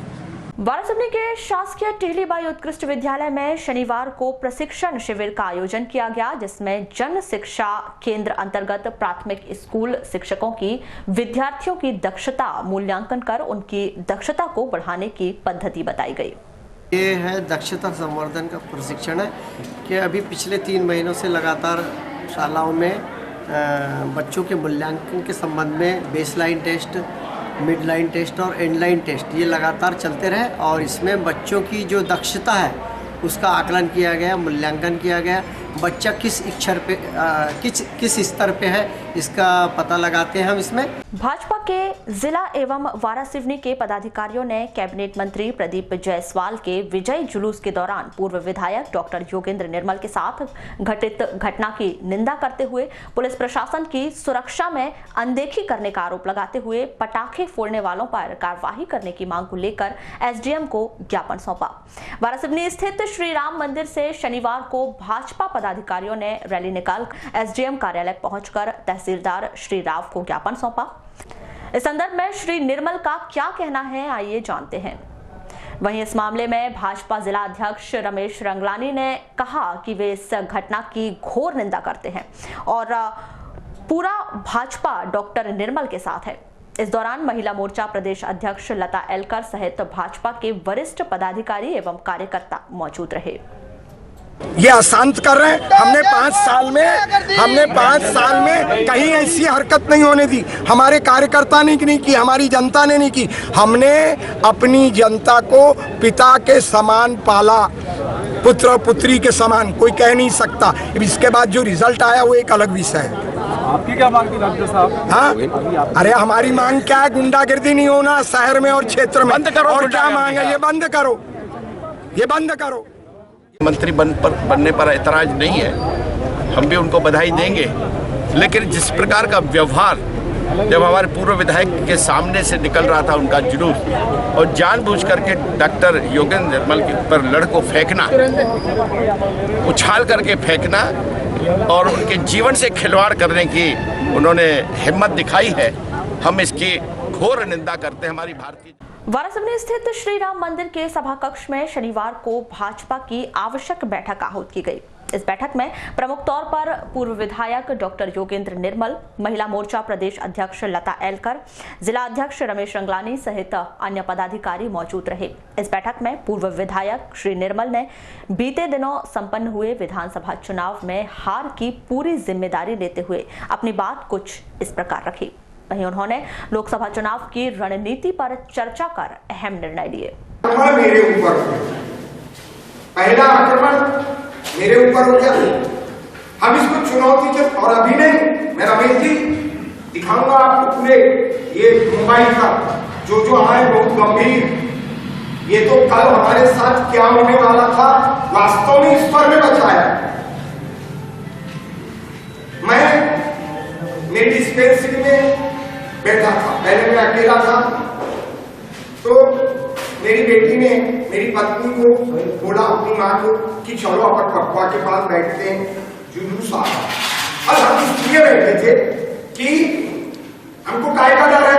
A: वारासिवनी के शासकीय टेहलीबाई उत्कृष्ट विद्यालय में शनिवार को प्रशिक्षण शिविर का आयोजन किया गया, जिसमें जन शिक्षा केंद्र अंतर्गत प्राथमिक स्कूल शिक्षकों की विद्यार्थियों की दक्षता मूल्यांकन कर उनकी दक्षता को बढ़ाने की पद्धति बताई गई।
U: ये है दक्षता संवर्धन का प्रशिक्षण है कि अभी पिछले 3 महीनों से लगातार शालाओं में बच्चों के मूल्यांकन के संबंध में baseline test, mid line test और एंड लाइन टेस्ट ये लगातार चलते रहे और इसमें बच्चों की जो दक्षता है उसका आकलन किया गया, मूल्यांकन किया गया। बच्चा किस अक्षर पे किस स्तर पे है इसका पता लगाते हैं हम इसमें।
A: भाजपा के जिला एवं वारासिवनी के पदाधिकारियों ने कैबिनेट मंत्री प्रदीप जायसवाल के विजय जुलूस के दौरान पूर्व विधायक डॉक्टर योगेंद्र निर्मल के साथ घटित घटना की निंदा करते हुए पुलिस प्रशासन की सुरक्षा में अनदेखी करने का आरोप लगाते हुए पटाखे फोड़ने वालों पर कार्रवाई करने की मांग को लेकर एसडीएम को ज्ञापन सौंपा। वारासिवनी स्थित श्री राम मंदिर से शनिवार को भाजपा पदाधिकारियों ने रैली निकाल एसडीएम कार्यालय पहुंचकर तहसीलदार श्री राव को ज्ञापन सौंपा। इस संदर्भ में श्री निर्मल का क्या कहना है, आइए जानते हैं। वहीं इस मामले में भाजपा जिला अध्यक्ष रमेश रंगलानी ने कहा कि वे इस घटना की घोर निंदा करते हैं और पूरा भाजपा डॉक्टर निर्मल के साथ है। इस दौरान महिला मोर्चा प्रदेश अध्यक्ष लता एलकर सहित भाजपा के वरिष्ठ पदाधिकारी एवं कार्यकर्ता मौजूद रहे।
V: ये अशांत कर रहे हैं। हमने 5 साल में कहीं ऐसी हरकत नहीं होने दी। हमारे कार्यकर्ता ने नहीं की, हमारी जनता ने नहीं की। हमने अपनी जनता को पिता के समान पाला, पुत्र पुत्री के समान, कोई कह नहीं सकता। इसके बाद जो रिजल्ट आया वो एक अलग विषय है।
W: आपकी क्या मांग थी डॉक्टर साहब?
V: हाँ, अरे हमारी मांग क्या है? गुंडागिर्दी नहीं होना शहर में और क्षेत्र में। बंद करो। और क्या मांग है? ये बंद करो, ये बंद करो।
X: मंत्री बनने पर ऐतराज नहीं है, हम भी उनको बधाई देंगे, लेकिन जिस प्रकार का व्यवहार जब हमारे पूर्व विधायक के सामने से निकल रहा था उनका जुलूस और जानबूझ करके डॉक्टर योगेंद्र निर्मल के ऊपर लड़कों फेंकना, उछाल करके फेंकना और उनके जीवन से खिलवाड़ करने की उन्होंने हिम्मत दिखाई है, हम इसकी घोर निंदा करते हैं। हमारी भारतीय
A: वारासिवनी स्थित श्री राम मंदिर के सभा कक्ष में शनिवार को भाजपा की आवश्यक बैठक आहूत की गई। इस बैठक में प्रमुख तौर पर पूर्व विधायक डॉक्टर योगेंद्र निर्मल, महिला मोर्चा प्रदेश अध्यक्ष लता एलकर, जिला अध्यक्ष रमेश रंगलानी सहित अन्य पदाधिकारी मौजूद रहे। इस बैठक में पूर्व विधायक श्री निर्मल ने बीते दिनों संपन्न हुए विधानसभा चुनाव में हार की पूरी जिम्मेदारी लेते हुए अपनी बात कुछ इस प्रकार रखी। वहीं उन्होंने लोकसभा चुनाव की रणनीति पर चर्चा कर अहम निर्णय लिए।
V: मेरे ऊपर पहला आक्रमण मेरे ऊपर हो गया, हम इसको चुनौती के और अभी नहीं, मैं रमेश जी दिखाऊंगा आपको पूरे ये मुंबई का जो हमारे बहुत गंभीर, ये तो कल हमारे साथ क्या होने वाला था वास्तव में इस पर में बचाया। मैं मेरी डिस्पेंसरी में बैठा था, पहले मैं अकेला था, तो मेरी बेटी ने मेरी पत्नी को बोला अपनी माँ को कि चलो अपन पप्पा के पास बैठते हैं, जुलूस आ रहा। और हम इसलिए बैठे थे कि हमको काय का डर है,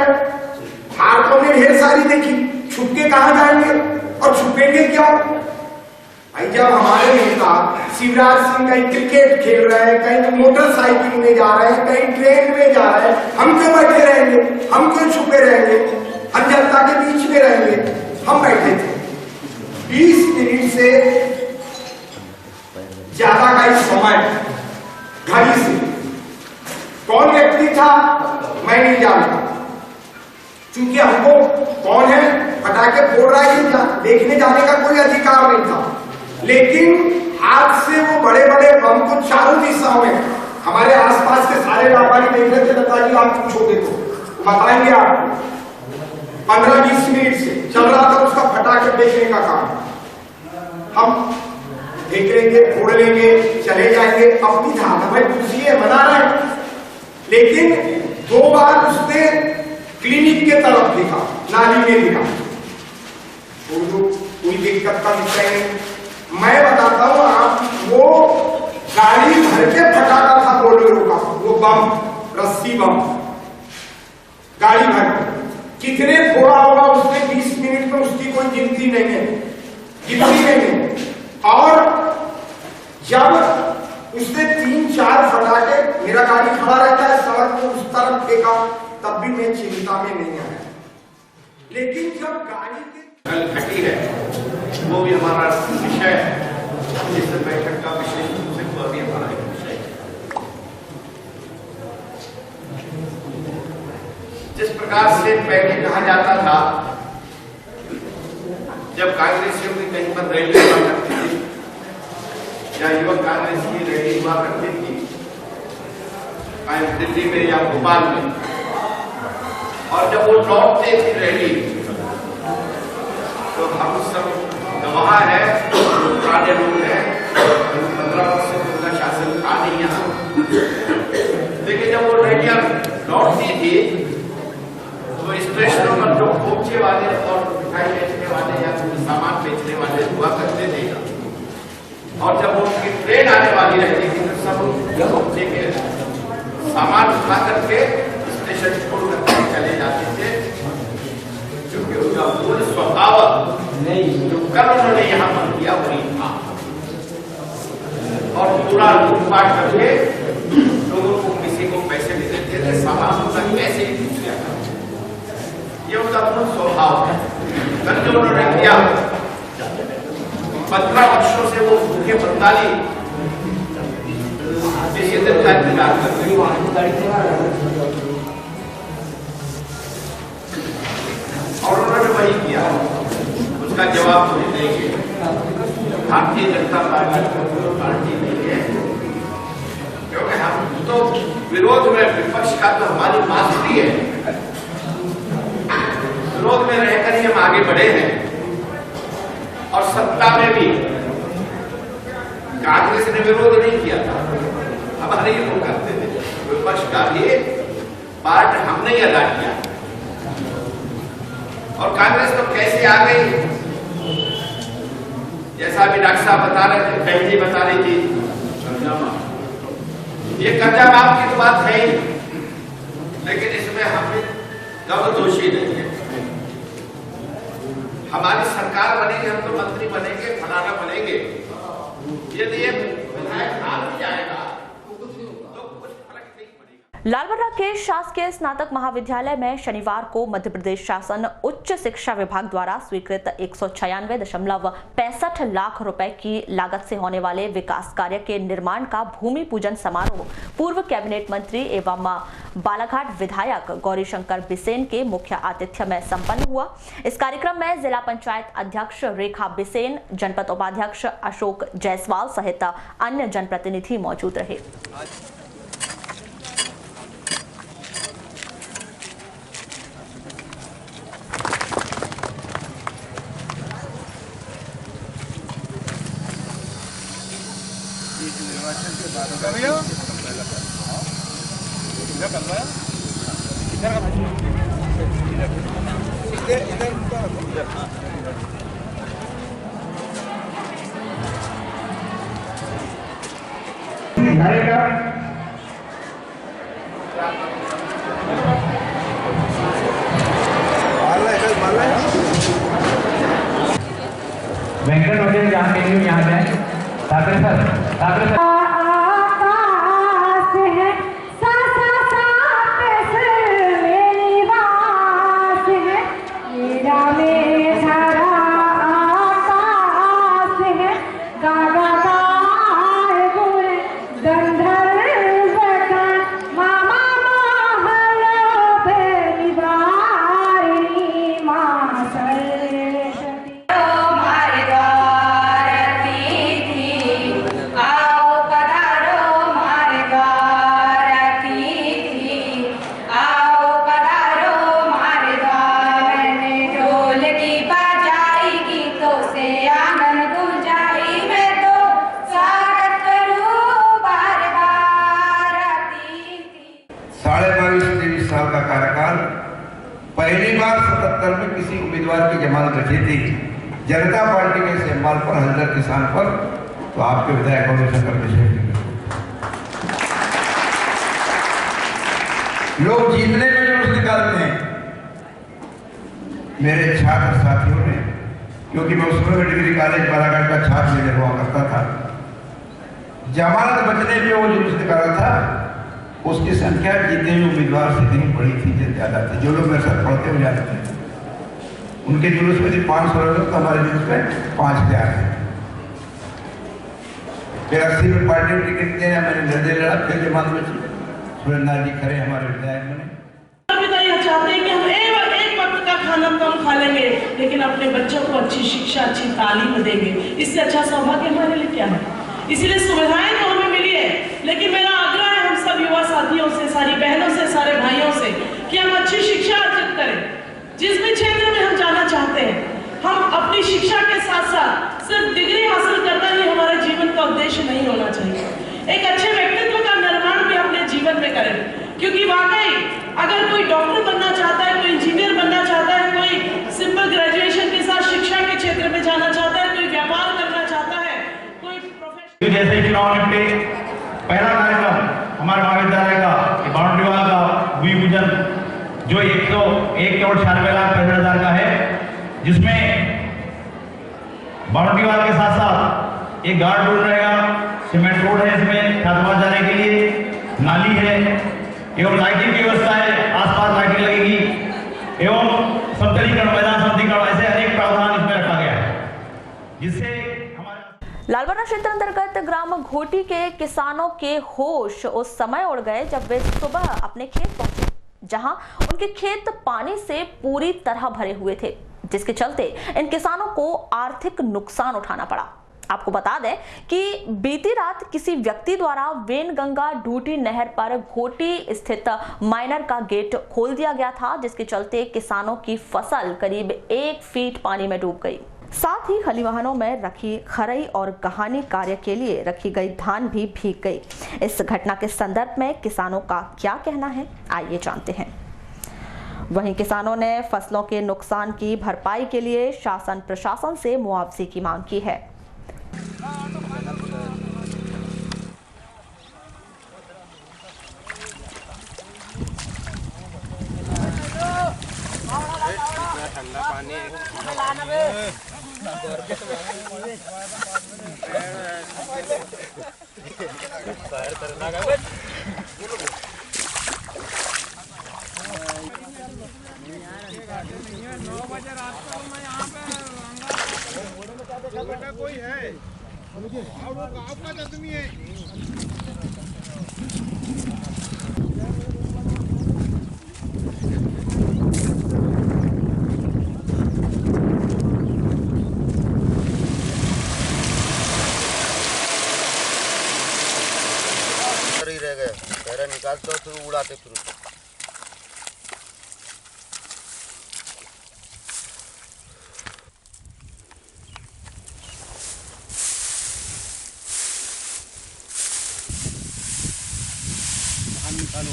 V: हार तो हमने ढेर सारी देखी, छुप के कहाँ जाएंगे और छुपेंगे क्या? भाई जब हमारे नेता शिवराज सिंह कहीं क्रिकेट खेल रहे हैं, कहीं मोटरसाइकिल में जा रहे हैं, कहीं ट्रेन में जा रहे हैं, हम क्यों बैठे रहेंगे? हम क्यों छुपे रहेंगे? हम जनता के बीच में रहेंगे। हम बैठे थे 20 मिनट से ज्यादा का इस समय घड़ी से कौन व्यक्ति था मैं नहीं जानता, क्योंकि हमको कौन है पटाखे फोड़ रहा है देखने जाने का कोई अधिकार नहीं था। लेकिन हाथ से वो बड़े बड़े बम को चारों दिशाओं में हमारे आसपास के सारे व्यापारी देख रहे थे। लता जी आप पूछोगे तो बताएंगे आपको। 15-20 मिनट से चल रहा था उसका फटाके बेचने का काम। हम देख लेंगे, फोड़ लेंगे, चले जाएंगे, अपनी धारावाहिक खुशी है, मना रहे हैं। लेकिन 2 बार उसने क्लिनिक के तरफ दिखा, नाली में दिखा, कोई दिक्कत का विषय नहीं। मैं बताता हूँ आप, वो गाड़ी भर के फटाका था बोलेरो का, वो बम, रस्सी बम, गाड़ी भर कितने फोड़ा होगा उसने 20 मिनट में, उसकी कोई गिनती नहीं है, गिनती नहीं है। और जब उसने 3-4 फटाके, मेरा गाड़ी खड़ा रहता है सड़क को उस तरफ फेंका, तब भी मैं चिंता में नहीं आया। लेकिन जब गाड़ी
X: कल घटी है, वो भी हमारा विषय है, इस बैठक का विषय वो भी हमारा एक विषय है। जिस प्रकार से पहले कहा जाता था, जब कांग्रेसियों की कहीं पर रैली हुआ करती थी या युवक कांग्रेस की रैली हुआ करती थी दिल्ली में या भोपाल में, और जब वो लौटते थी रैली, तो हम सब गवाह है, पुराने लोग हैं, 15 वर्ष से उनका शासन था नहीं यहाँ। लेकिन जब वो रैलियां लौटती थी तो स्टेशनों पर जो खोपचे वाले और मिठाई बेचने वाले या सामान बेचने वाले हुआ करते थे, और जब उनकी ट्रेन आने वाली रहती थी तो सब खोपचे के सामान उठा करके स्टेशन छोड़ करके चले जाते थे, क्योंकि उनका मूल स्वभाव जो कल उन्होंने यहाँ पर किया वही था। और पूरा लूटपाट करके लोगों को, किसी को पैसे भी देते थे, सामान उनका कैसे ही पूछ लिया था, ये उनका मूल स्वभाव है। कल जो उन्होंने किया, 15 वर्षों से वो भूखे बंगाली किसी दिन का इंतजार करते हैं, और उन्होंने वही किया। उसका जवाब मुझे देंगे भारतीय जनता पार्टी नहीं है, क्योंकि हम तो विरोध में, विपक्ष का तो हमारी मास्टरी है, विरोध में रहकर ही हम आगे बढ़े हैं। और सत्ता में भी कांग्रेस ने विरोध नहीं किया था, हमारे ही लोग करते थे, विपक्ष का भी पार्ट हमने ही अदा किया। और कांग्रेस तो कैसे आ गई, जैसा अभी डॉक्टर साहब बता रहे थे, पहले बता रही थी, ये कर्जा माफ की तो बात है ही, लेकिन इसमें हम कब दोषी नहीं है। हमारी सरकार बनेगी, हम तो मंत्री बनेंगे, फलाना बनेंगे, यदि ये विधायक हार भी जाएगा
A: लालबर्रा के शासकीय स्नातक महाविद्यालय में शनिवार को मध्य प्रदेश शासन उच्च शिक्षा विभाग द्वारा स्वीकृत 196.65 लाख रुपए की लागत से होने वाले विकास कार्य के निर्माण का भूमि पूजन समारोह पूर्व कैबिनेट मंत्री एवं बालाघाट विधायक गौरीशंकर बिसेन के मुख्य आतिथ्य में संपन्न हुआ। इस कार्यक्रम में जिला पंचायत अध्यक्ष रेखा बिसेन, जनपद उपाध्यक्ष अशोक जायसवाल सहित अन्य जनप्रतिनिधि मौजूद रहे।
B: वेंकट होटल जहाँ के लिए यहाँ पे ठाकरे सर
C: आओ पधारो अगर किसी उम्मीदवार की जमानत रखी थी जनता पार्टी के इस्तेमाल पर हल्दर किसान पर, तो आपके विधायकों ने संकट विषय लोग जीतने में जुलूस निकालते हैं। मेरे छात्र साथियों ने, क्योंकि मैं उस समय डिग्री कॉलेज बालाघाट का छात्र लीडर हुआ करता था, जमानत बचने पे वो जुलूस निकाला था, उसकी संख्या जीते हुए उम्मीदवार से नहीं बड़ी थी, ज्यादा थी। जो लोग मेरे साथ पढ़ते हुए जाते थे उनके जुलूस में 500 लोग, तो हमारे जुलूस में 5000 है। फिर 80 में पार्टी में टिकट देना, मैंने निर्दलीय लड़ा, फिर जमानत बची, सुरेंद्र जी खरे हमारे विधायक बने।
J: चाहते हैं कि हम एक वक्त का खाना कम खा लेंगे, लेकिन अपने बच्चों को अच्छी शिक्षा, अच्छी तालीम देंगे। इससे अच्छा सौभाग्य हमारे लिए क्या है? इसीलिए सुविधाएं तो हमें मिली है, लेकिन मेरा आग्रह है हम सब युवा साथियों से, सारी बहनों से, सारे भाइयों से कि हम अच्छी शिक्षा अर्जित करें। जिस भी क्षेत्र में हम जाना चाहते हैं, हम अपनी शिक्षा के साथ साथ सिर्फ डिग्री हासिल करना ही हमारे जीवन का उद्देश्य नहीं होना चाहिए। एक अच्छे व्यक्तित्व का निर्माण भी अपने जीवन में करें, क्योंकि वाकई अगर कोई डॉक्टर बनना चाहता है, कोई इंजीनियर बनना चाहता है, कोई सिंपल ग्रेजुएशन के साथ शिक्षा के क्षेत्र में जाना चाहता है, कोई व्यापार करना चाहता है, कोई प्रोफेशन।
N: जैसे ही चुनाव निपटे, पहला कार्यक्रम हमारे महाविद्यालय का बाउंड्री वाल का भूमि पूजन, जो 1 करोड़ 96,65,000 का है, जिसमें बाउंड्री वाल के साथ साथ एक गार्ड रोड रहेगा, सीमेंट रोड है, इसमें छात्रावास जाने के लिए नाली है, एवं लाइटिंग की व्यवस्था है, आसपास लाइटिंग लगेगी, एवं समतलीकरण, मैदान समतलीकरण, ऐसे अनेक प्रावधान इसमें रखा गया है, जिससे
A: लालबना क्षेत्र अंतर्गत ग्राम घोटी के किसानों के होश उस समय उड़ गए जब वे सुबह अपने खेत पहुंचे, जहां उनके खेत पानी से पूरी तरह भरे हुए थे, जिसके चलते इन किसानों को आर्थिक नुकसान उठाना पड़ा। आपको बता दें कि बीती रात किसी व्यक्ति द्वारा वेनगंगा ढूटी नहर पर घोटी स्थित माइनर का गेट खोल दिया गया था, जिसके चलते किसानों की फसल करीब 1 फीट पानी में डूब गई। साथ ही खली वाहनों में रखी खरई और गहानी कार्य के लिए रखी गई धान भी भीग गई। इस घटना के संदर्भ में किसानों का क्या कहना है, आइए जानते हैं। वहीं किसानों ने फसलों के नुकसान की भरपाई के लिए शासन प्रशासन से मुआवजे की मांग की है।
K: ठंडा पानी कोई है आपका आदमी है।
L: रह गए पैरा निकालते फिर उड़ाते फिर
W: निकालो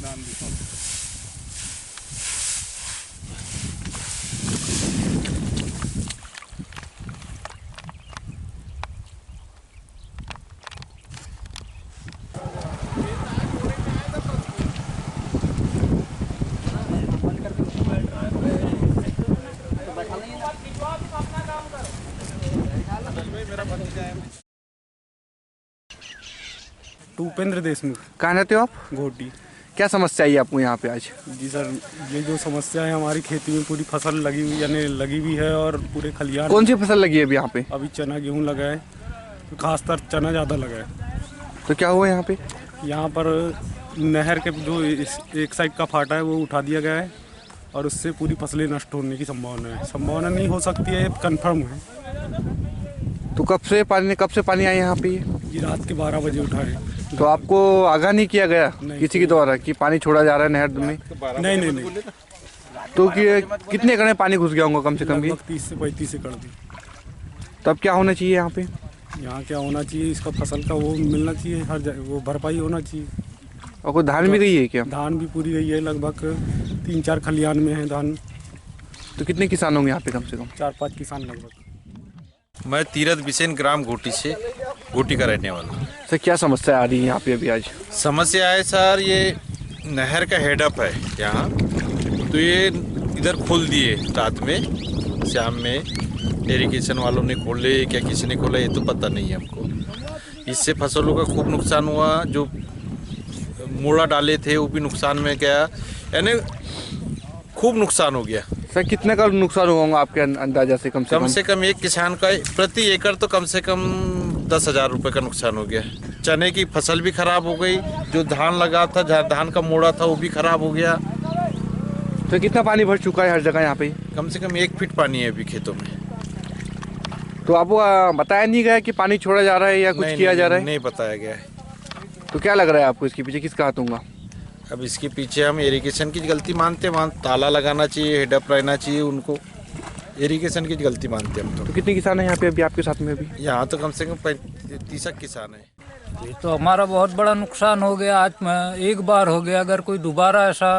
W: नाम दिखाओ। उपेंद्र देशमुख।
Q: कहाँ रहते हो आप?
W: घोटी।
Q: क्या समस्या आई आपको यहाँ पे आज?
W: जी सर, ये जो समस्या है हमारी खेती में पूरी फसल लगी हुई, यानी लगी हुई है और पूरे खलियान।
Q: कौन सी फसल लगी है अभी यहाँ पे?
W: अभी चना गेहूँ लगा है, खासतर चना ज़्यादा लगा है।
Q: तो क्या हुआ यहाँ पे?
W: यहाँ पर नहर के जो एक साइड का फाटा है वो उठा दिया गया है और उससे पूरी फसलें नष्ट होने की संभावना है। संभावना नहीं हो सकती है, कन्फर्म है।
Q: तो कब से पानी आया यहाँ पे?
W: ये रात के 12 बजे उठा है।
Q: तो आपको आगाह नहीं किया गया किसी के द्वारा कि पानी छोड़ा जा रहा है नहर में?
W: नहीं।
Q: तो कितने एकड़ में पानी घुस गया होगा कम से कम?
W: 30 से 35 एकड़ भी।
Q: तब क्या होना चाहिए यहाँ पे?
W: यहाँ क्या होना चाहिए, इसका फसल का वो मिलना चाहिए, हर वो भरपाई होना चाहिए।
Q: और कोई धान भी गई है क्या?
W: धान भी पूरी गई है, लगभग 3-4 खलियान में है धान।
Q: तो कितने किसान होंगे यहाँ पे कम से कम?
W: 4-5 किसान लगभग।
D: मैं तीरथ बिसेन ग्राम घोटी से घोटी का रहने वाला हूँ।
Q: सर क्या समस्या आ रही है यहाँ पे अभी आज?
D: समस्या है सर, ये नहर का हेडअप है यहाँ, तो ये इधर खोल दिए रात में, शाम में इरिगेशन वालों ने खोले क्या किसी ने खोला ये तो पता नहीं है हमको। इससे फसलों का खूब नुकसान हुआ, जो मोड़ा डाले थे वो भी नुकसान में गया, यानी खूब नुकसान हो गया।
Q: सर कितने का नुकसान होगा आपके अंदाजा से? कम
D: से कम एक किसान का प्रति एकड़ तो कम से कम 10,000 रुपये का नुकसान हो गया। चने की फसल भी खराब हो गई, जो धान लगा था, धान का मोड़ा था वो भी खराब हो गया।
Q: तो कितना पानी भर चुका है हर जगह यहाँ पे?
D: कम से कम 1 फीट पानी है अभी खेतों में।
Q: तो आपको बताया नहीं गया कि पानी छोड़ा जा रहा है या कुछ किया जा रहा है?
D: नहीं बताया गया है।
Q: तो क्या लग रहा है आपको इसके पीछे किसका हाथ होगा?
D: अब इसके पीछे हम इरिगेशन की गलती मानते हैं, ताला लगाना चाहिए, हेडअप रहना चाहिए उनको, इरिगेशन की गलती मानते हैं हम तो।
Q: कितने किसान हैं यहाँ पे अभी आपके साथ में? अभी
D: यहाँ तो कम से कम 30 किसान है।
E: ये तो हमारा बहुत बड़ा नुकसान हो गया। आज एक बार हो गया, अगर कोई दोबारा ऐसा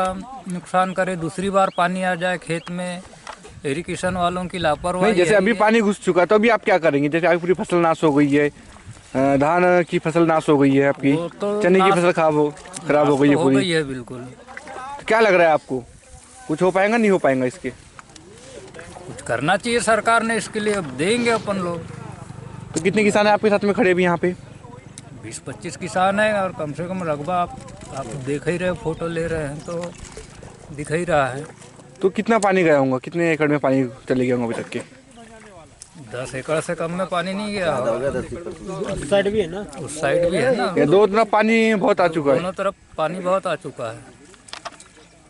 E: नुकसान करे, दूसरी बार पानी आ जाए खेत में, इरिगेशन वालों की लापरवाही।
Q: जैसे अभी पानी घुस चुका तो अभी आप क्या करेंगे? जैसे आपकी पूरी फसल नाश हो गई है, धान की फसल नाश हो गई है, आपकी तो चने की फसल खराब हो गई है पूरी।
E: हो गई है बिल्कुल।
Q: तो क्या लग रहा है आपको, कुछ हो पाएगा नहीं हो पाएगा इसके?
E: कुछ करना चाहिए सरकार ने इसके लिए, अब देंगे अपन लोग।
Q: तो कितने किसान हैं आपके साथ में खड़े अभी यहाँ पे?
E: 20-25 किसान हैं और कम से कम रकबा आप देख ही रहे, फोटो ले रहे हैं तो दिख ही रहा है।
Q: तो कितना पानी गया होगा, कितने एकड़ में पानी चले गया होगा अभी तक के?
E: 10 एकड़ से कम में पानी नहीं गया होगा।
W: उस साइड भी है ना?
E: उस साइड भी है ना।
Q: दो तरफ पानी बहुत आ चुका है।
E: दोनों तरफ पानी बहुत आ चुका है।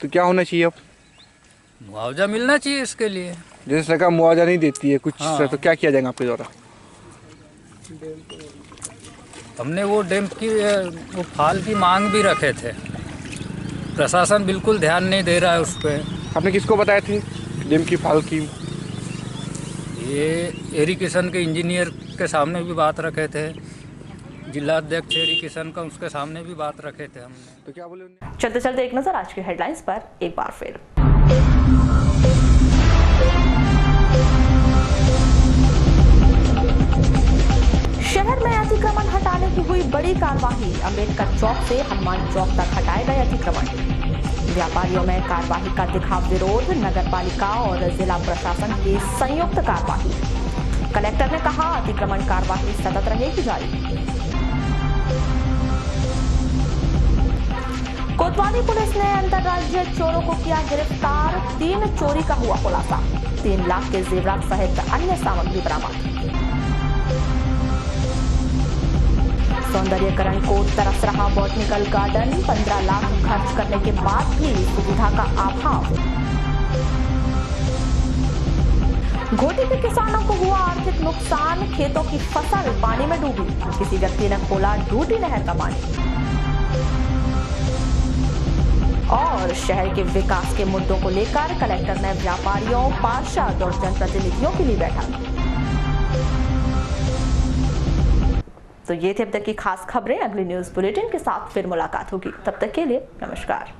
Q: तो क्या होना चाहिए अब?
E: मुआवजा मिलना चाहिए इसके लिए।
Q: जैसे सरकार मुआवजा नहीं देती है कुछ, तो क्या किया जाएगा आपके द्वारा?
E: हमने वो डैम की वो फाल की मांग भी रखे थे, प्रशासन बिल्कुल ध्यान नहीं दे रहा है उस पर।
Q: आपने किसको बताए थे डैम की फाल की?
E: ये इरिगेशन के इंजीनियर के सामने भी बात रखे थे, जिला अध्यक्ष इरिगेशन का, उसके सामने भी बात रखे थे हमने।
Q: तो क्या बोले?
A: चलते चलते एक नजर आज की हेडलाइंस पर एक बार फिर। शहर में अतिक्रमण हटाने की हुई बड़ी कार्यवाही। अम्बेडकर चौक से हनुमान चौक तक हटाए गए अतिक्रमण। व्यापारियों में कार्यवाही का दिखा विरोध। नगर पालिका और जिला प्रशासन की संयुक्त कार्यवाही। कलेक्टर ने कहा अतिक्रमण कार्यवाही सतत रहेगी जारी। कोतवाली पुलिस ने अंतर्राज्यीय चोरों को किया गिरफ्तार। 3 चोरी का हुआ खुलासा। 3 लाख के जेवरात सहित अन्य सामग्री बरामद। सौंदर्यीकरण को तरस रहा बॉटनिकल गार्डन। 15 लाख खर्च करने के बाद भी सुविधा का अभाव। घोटी के किसानों को हुआ आर्थिक नुकसान। खेतों की फसल पानी में डूबी। किसी व्यक्ति ने खोला डूटी नहर का पानी। और शहर के विकास के मुद्दों को लेकर कलेक्टर ने व्यापारियों, पार्षद और जनप्रतिनिधियों के लिए बैठक। तो ये थे अब तक की खास खबरें। अगली न्यूज बुलेटिन के साथ फिर मुलाकात होगी। तब तक के लिए नमस्कार।